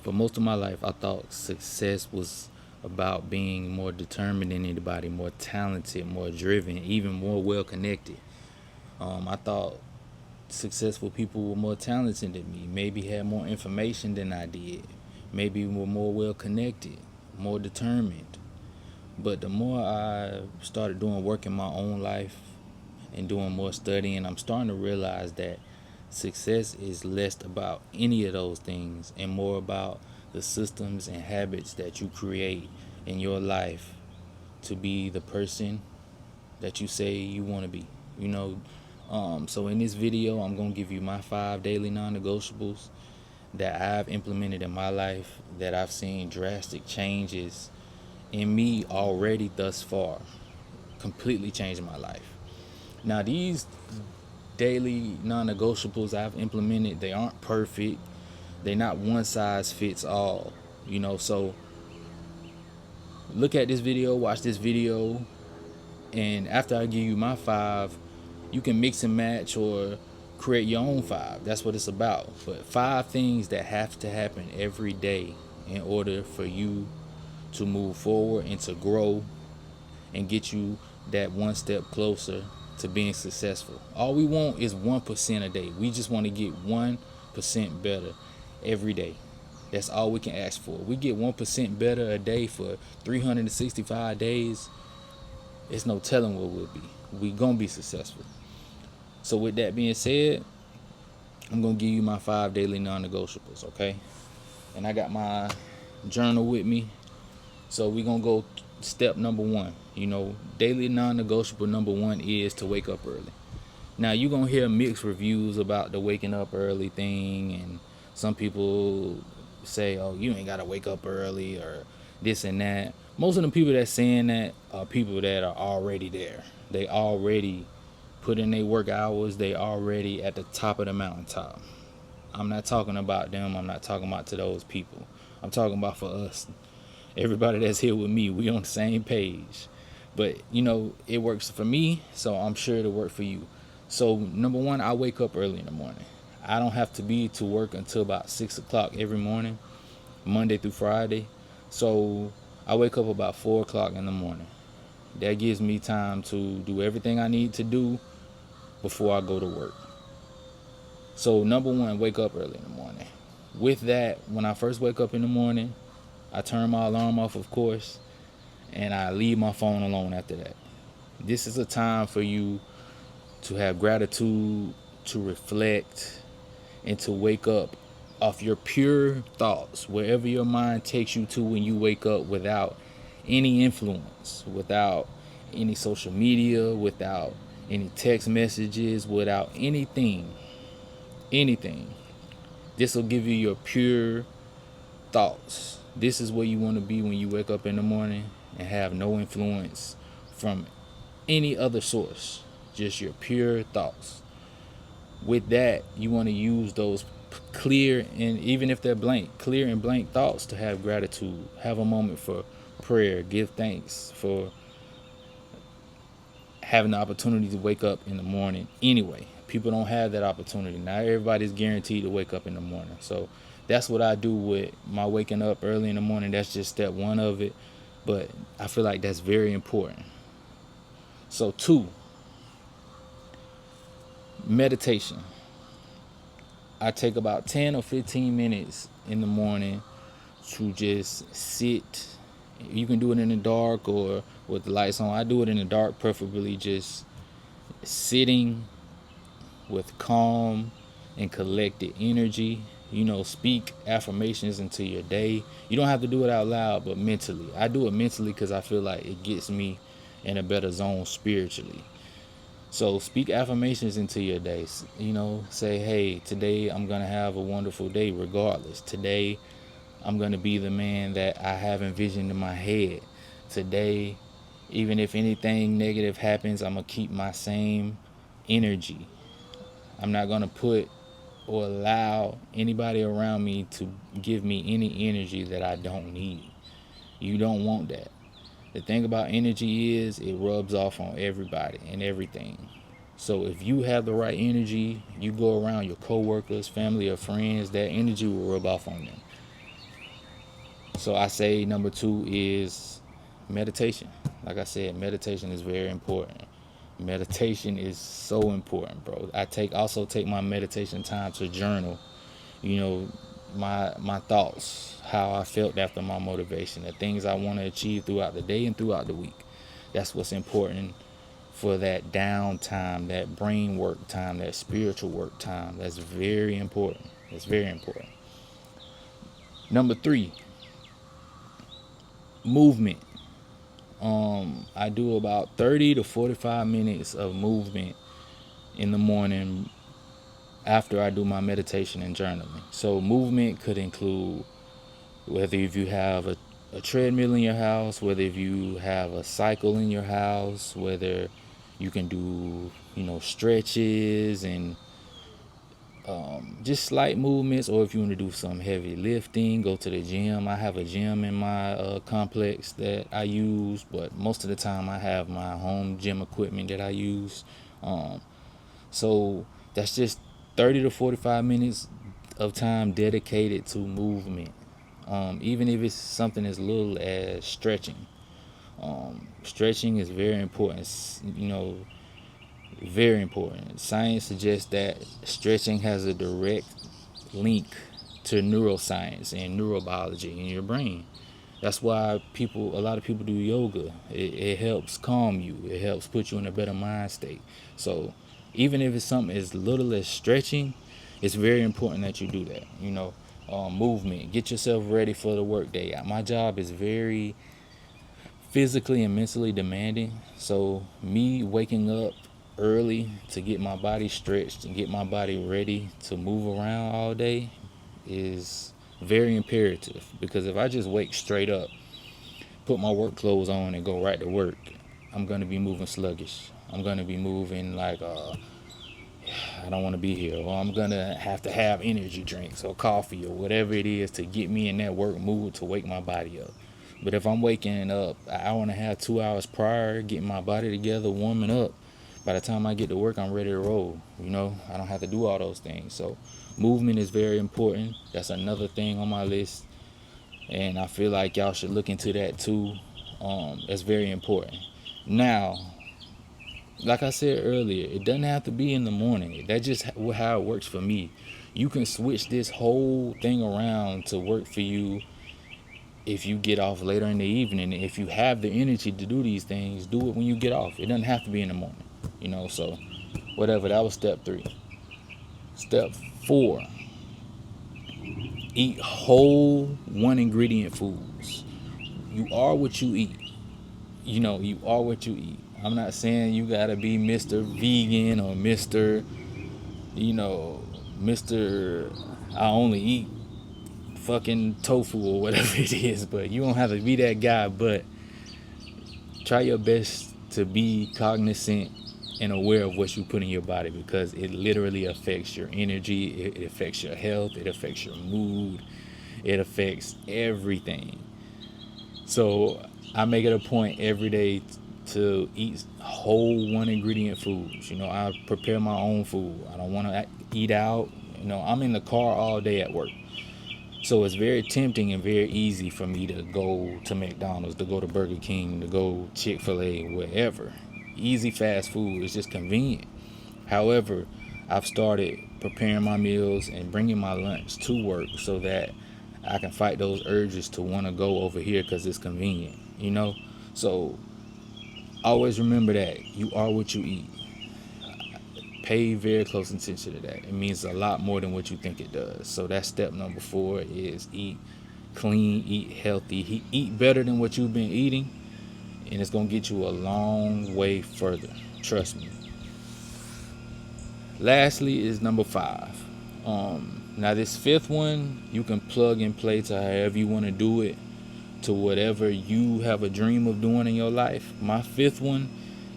For most of my life, I thought success was about being more determined than anybody, more talented, more driven, even more well connected. I thought successful people were more talented than me, maybe had more information than I did, maybe were more well connected, more determined. But the more I started doing work in my own life and doing more studying, I'm starting to realize that success is less about any of those things and more about the systems and habits that you create in your life to be the person that you say you want to be. You know, so in this video, I'm gonna give you my 5 daily non-negotiables that I've implemented in my life that I've seen drastic changes in me already thus far, completely changing my life. Now these daily non-negotiables I've implemented, they aren't perfect. They're not one size fits all. So look at this video, watch this video, and after I give you my five, you can mix and match or create your own five. That's what it's about. But 5 things that have to happen every day in order for you to move forward and to grow and get you that one step closer to being successful. All we want is 1% a day. We just want to get 1% better every day. That's all we can ask for. We get 1% better a day for 365 days. It's no telling what we'll be. We gonna be successful. So with that being said, I'm gonna give you my 5 daily non-negotiables, okay? And I got my journal with me. So we gonna go step number one. Daily non-negotiable number one is to wake up early. Now you're gonna hear mixed reviews about the waking up early thing, and some people say, "Oh, you ain't gotta wake up early," or this and that. Most of the people that's saying that are people that are already there. They already put in their work hours. They already at the top of the mountaintop. I'm not talking about them. I'm not talking about to those people. I'm talking about for us. Everybody that's here with me, we on the same page. But it works for me, so I'm sure it'll work for you. So number one, I wake up early in the morning. I don't have to be to work until about 6 o'clock every morning, Monday through Friday. So I wake up about 4 o'clock in the morning. That gives me time to do everything I need to do before I go to work. So number one, wake up early in the morning. With that, when I first wake up in the morning, I turn my alarm off, of course, and I leave my phone alone after that. This is a time for you to have gratitude, to reflect, and to wake up off your pure thoughts, wherever your mind takes you to when you wake up, without any influence, without any social media, without any text messages, without anything. This will give you your pure thoughts. This is where you want to be when you wake up in the morning and have no influence from any other source, just your pure thoughts. With that, you want to use those clear, and even if they're blank, clear and blank thoughts, to have gratitude. Have a moment for prayer. Give thanks for having the opportunity to wake up in the morning anyway. People don't have that opportunity. Not everybody's guaranteed to wake up in the morning. So that's what I do with my waking up early in the morning. That's just step one of it. But I feel like that's very important. So 2, meditation. I take about 10 or 15 minutes in the morning to just sit. You can do it in the dark or with the lights on. I do it in the dark, preferably just sitting with calm and collected energy. Speak affirmations into your day. You don't have to do it out loud, but mentally. I do it mentally because I feel like it gets me in a better zone spiritually. So speak affirmations into your days. Say, hey, today I'm going to have a wonderful day regardless. Today I'm going to be the man that I have envisioned in my head. Today, even if anything negative happens, I'm going to keep my same energy. I'm not going to put or allow anybody around me to give me any energy that I don't need. You don't want that. The thing about energy is it rubs off on everybody and everything. So if you have the right energy, you go around your coworkers, family, or friends, that energy will rub off on them. So I say number two is meditation. Like I said, meditation is very important. Meditation is so important, bro. I also take my meditation time to journal, you know, my thoughts, how I felt after my motivation, the things I want to achieve throughout the day and throughout the week. That's what's important for that downtime, that brain work time, that spiritual work time. That's very important. It's very important. Number three, movement. I do about 30 to 45 minutes of movement in the morning after I do my meditation and journaling. So movement could include whether if you have a treadmill in your house, whether if you have a cycle in your house, whether you can do, stretches and just slight movements, or if you want to do some heavy lifting, go to the gym. I have a gym in my complex that I use, but most of the time I have my home gym equipment that I use. So that's just 30 to 45 minutes of time dedicated to movement. Even if it's something as little as stretching. Stretching is very important. Very important. Science suggests that stretching has a direct link to neuroscience and neurobiology in your brain. That's why a lot of people do yoga. It helps calm you. It helps put you in a better mind state. So even if it's something as little as stretching, it's very important that you do that. Movement. Get yourself ready for the workday. My job is very physically and mentally demanding. So me waking up early to get my body stretched and get my body ready to move around all day is very imperative, because if I just wake straight up, put my work clothes on and go right to work, I'm going to be moving sluggish. I'm going to be moving like I don't want to be here, or I'm going to have energy drinks or coffee or whatever it is to get me in that work mood to wake my body up. But if I'm waking up an hour and a half, 2 hours prior, getting my body together, warming up, by the time I get to work, I'm ready to roll. I don't have to do all those things. So movement is very important. That's another thing on my list. And I feel like y'all should look into that too. That's very important. Now, like I said earlier, it doesn't have to be in the morning. That's just how it works for me. You can switch this whole thing around to work for you if you get off later in the evening. If you have the energy to do these things, do it when you get off. It doesn't have to be in the morning. So whatever. That was step 3. Step 4, eat whole 1-ingredient foods. You are what you eat. You are what you eat. I'm not saying you gotta be Mr. Vegan or Mr. I only eat fucking tofu or whatever it is, but you don't have to be that guy. But try your best to be cognizant and aware of what you put in your body, because it literally affects your energy, it affects your health, it affects your mood, it affects everything. So I make it a point every day to eat whole 1-ingredient foods. I prepare my own food. I don't want to eat out. I'm in the car all day at work. So it's very tempting and very easy for me to go to McDonald's, to go to Burger King, to go Chick-fil-A, wherever. Easy fast food is just convenient. However, I've started preparing my meals and bringing my lunch to work so that I can fight those urges to want to go over here because it's convenient, So always remember that you are what you eat. Pay very close attention to that. It means a lot more than what you think it does. So that's step number 4 is eat clean, eat healthy, eat better than what you've been eating, and it's going to get you a long way further. Trust me. Lastly is number 5. Now this 5th one, you can plug and play to however you want to do it, to whatever you have a dream of doing in your life. My 5th one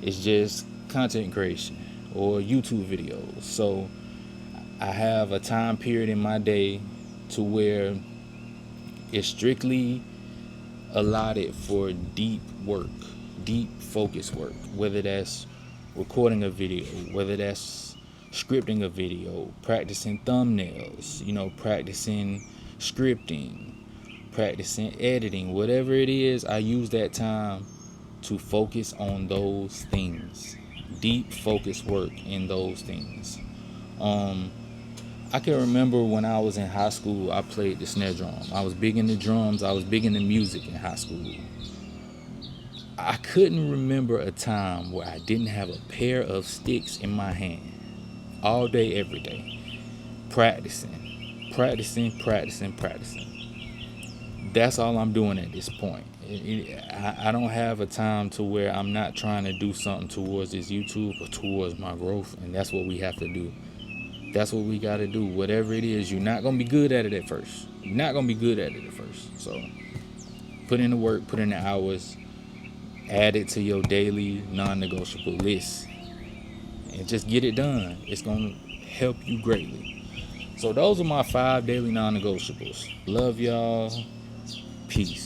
is just content creation or YouTube videos. So I have a time period in my day to where it's strictly allotted for deep work, deep focus work, whether that's recording a video, whether that's scripting a video, practicing thumbnails, practicing scripting, practicing editing, whatever it is, I use that time to focus on those things. Deep focus work in those things. I can remember when I was in high school, I played the snare drum. I was big into drums. I was big into music in high school. I couldn't remember a time where I didn't have a pair of sticks in my hand all day, every day, practicing, practicing, practicing, practicing. That's all I'm doing at this point. I don't have a time to where I'm not trying to do something towards this YouTube or towards my growth, and that's what we have to do. That's what we got to do. Whatever it is, you're not going to be good at it at first. You're not going to be good at it at first. So put in the work, put in the hours, add it to your daily non-negotiable list, and just get it done. It's going to help you greatly. So those are my 5 daily non-negotiables. Love y'all. Peace.